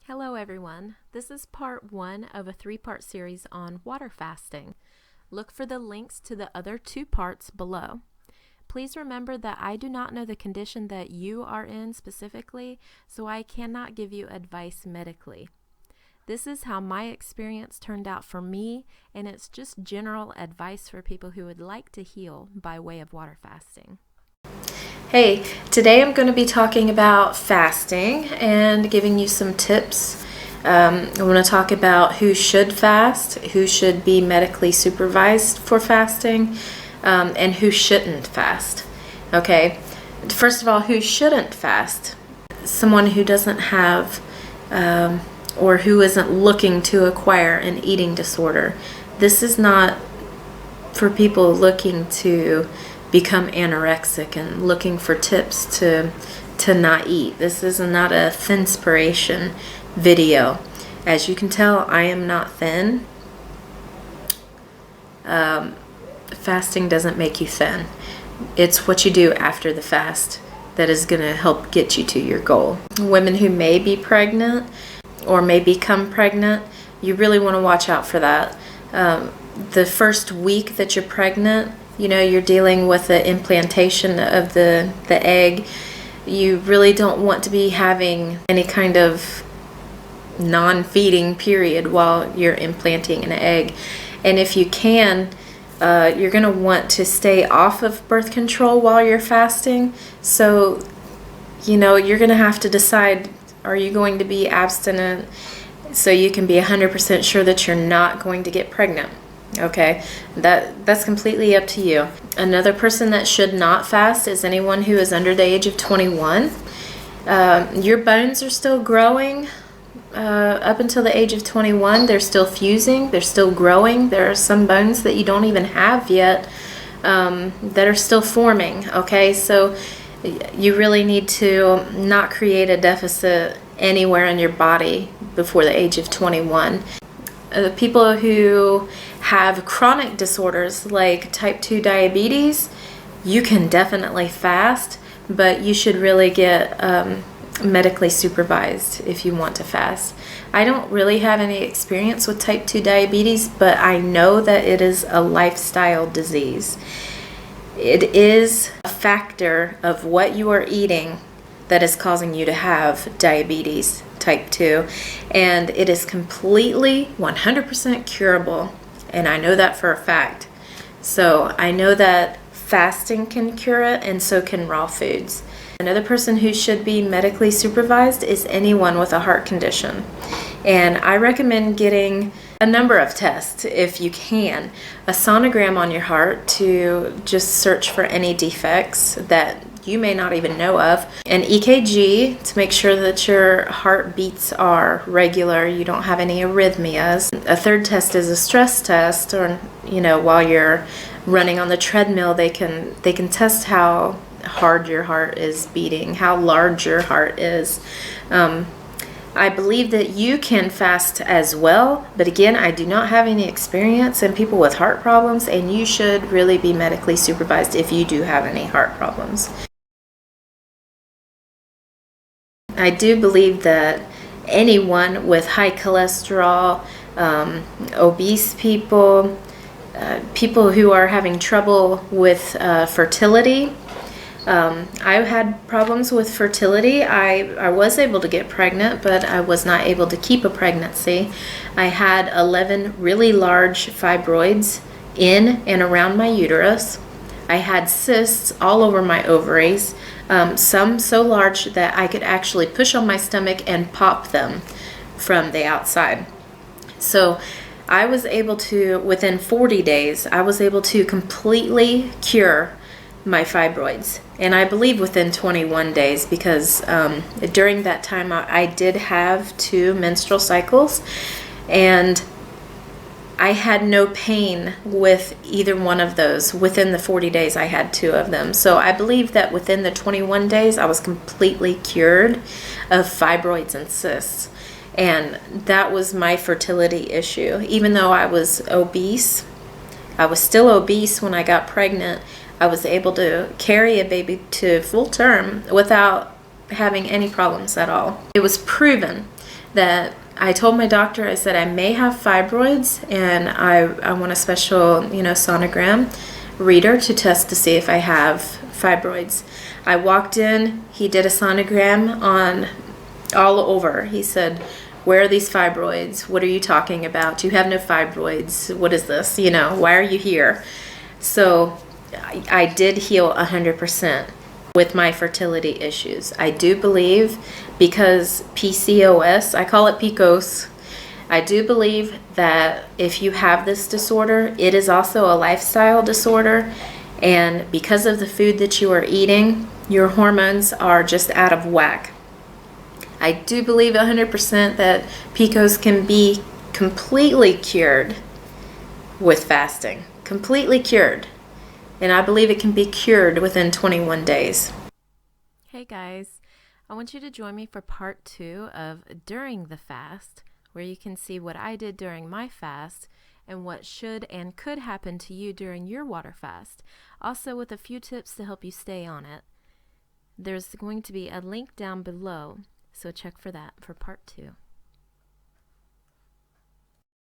Hello everyone, this is part 1 of a 3-part series on water fasting. Look for the links to the other 2 parts below. Please remember that I do not know the condition that you are in specifically, so I cannot give you advice medically. This is how my experience turned out for me, and it's just general advice for people who would like to heal by way of water fasting. Hey, today I'm going to be talking about fasting and giving you some tips. I want to talk about who should fast, who should be medically supervised for fasting, and who shouldn't fast. Okay, first of all, who shouldn't fast? Someone who doesn't have or who isn't looking to acquire an eating disorder. This is not for people looking to become anorexic and looking for tips to not eat. This is not a thinspiration video. As you can tell, I am not thin. Fasting doesn't make you thin. It's what you do after the fast that is going to help get you to your goal. Women who may be pregnant or may become pregnant, you really want to watch out for that. The first week that you're pregnant, you're dealing with the implantation of the egg. You really don't want to be having any kind of non-feeding period while you're implanting an egg. And if you can, you're going to want to stay off of birth control while you're fasting. So, you're going to have to decide, are you going to be abstinent so you can be 100% sure that you're not going to get pregnant? Okay, that's completely up to you. Another person that should not fast is anyone who is under the age of 21. Your bones are still growing up until the age of 21. They're still fusing. They're still growing. There are some bones that you don't even have yet that are still forming. Okay, so you really need to not create a deficit anywhere in your body before the age of 21. The people who have chronic disorders like type 2 diabetes, you can definitely fast, but you should really get medically supervised if you want to fast. I don't really have any experience with type 2 diabetes, but I know that it is a lifestyle disease. It is a factor of what you are eating that is causing you to have diabetes type 2, and it is completely 100% curable, and I know that for a fact. So I know that fasting can cure it, and so can raw foods. Another person who should be medically supervised is anyone with a heart condition, and I recommend getting a number of tests if you can. A sonogram on your heart to just search for any defects that you may not even know of. An EKG to make sure that your heartbeats are regular, you don't have any arrhythmias. A third test is a stress test, or while you're running on the treadmill, they can test how hard your heart is beating, how large your heart is. I believe that you can fast as well, but again, I do not have any experience in people with heart problems, and you should really be medically supervised if you do have any heart problems. I do believe that anyone with high cholesterol, obese people, people who are having trouble with fertility. I had problems with fertility. I was able to get pregnant, but I was not able to keep a pregnancy. I had 11 really large fibroids in and around my uterus. I had cysts all over my ovaries, some so large that I could actually push on my stomach and pop them from the outside. So I was able to, within 40 days, I was able to completely cure my fibroids, and I believe within 21 days, because during that time I did have 2 menstrual cycles, and I had no pain with either one of those. Within the 40 days I had 2 of them. So I believe that within the 21 days I was completely cured of fibroids and cysts, and that was my fertility issue. Even though I was obese, I was still obese when I got pregnant. I was able to carry a baby to full term without having any problems at all. It was proven that I told my doctor, I said I may have fibroids, and I want a special, sonogram reader to test to see if I have fibroids. I walked in, he did a sonogram on all over. He said, where are these fibroids? What are you talking about? You have no fibroids. What is this? Why are you here? So I did heal 100% with my fertility issues. I do believe, because PCOS, I call it PCOS, I do believe that if you have this disorder, it is also a lifestyle disorder. And because of the food that you are eating, your hormones are just out of whack. I do believe 100% that PCOS can be completely cured with fasting. Completely cured. And I believe it can be cured within 21 days. Hey guys, I want you to join me for part 2 of During the Fast, where you can see what I did during my fast and what should and could happen to you during your water fast. Also with a few tips to help you stay on it. There's going to be a link down below, so check for that for part 2.